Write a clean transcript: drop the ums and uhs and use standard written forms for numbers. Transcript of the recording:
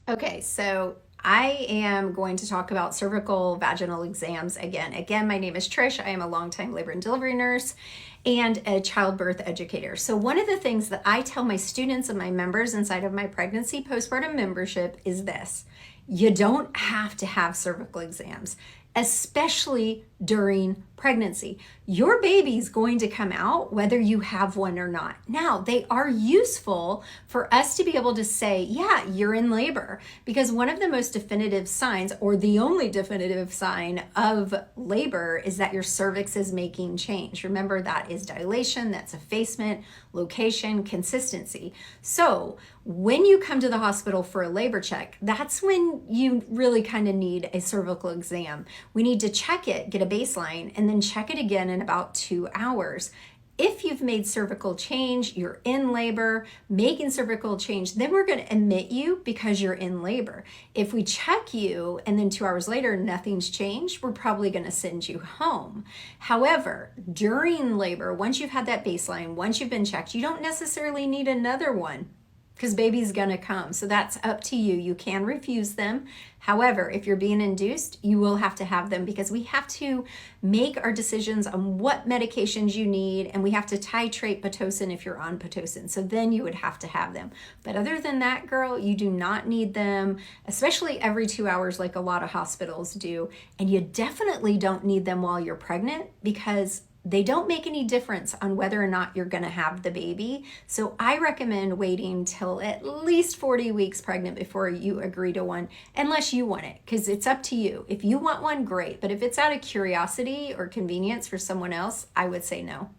Okay, so I am going to talk about cervical vaginal exams again. Again, my name is Trish. I am a longtime labor and delivery nurse and a childbirth educator. So, one of the things that I tell my students and my members inside of my pregnancy postpartum membership is this: you don't have to have cervical exams, especially during pregnancy. Your baby's going to come out whether you have one or not. Now, they are useful for us to be able to say, yeah, you're in labor, because one of the most definitive signs, or the only definitive sign of labor, is that your cervix is making change. Remember, that is dilation, that's effacement, location, consistency. So when you come to the hospital for a labor check, that's when you really kind of need a cervical exam. We need to check it, get a baseline, and then check it again in about 2 hours. If you've made cervical change, you're in labor, making cervical change, then we're going to admit you because you're in labor. If we check you and then 2 hours later nothing's changed, we're probably going to send you home. However, during labor, once you've had that baseline, once you've been checked, you don't necessarily need another one, because baby's gonna come. So that's up to you. You can refuse them. However, if you're being induced, you will have to have them, because we have to make our decisions on what medications you need, and we have to titrate Pitocin if you're on Pitocin. So then you would have to have them. But other than that, girl, you do not need them, especially every 2 hours like a lot of hospitals do. And you definitely don't need them while you're pregnant, because they don't make any difference on whether or not you're going to have the baby. So I recommend waiting till at least 40 weeks pregnant before you agree to one, unless you want it, because it's up to you. If you want one, great. But if it's out of curiosity or convenience for someone else, I would say no.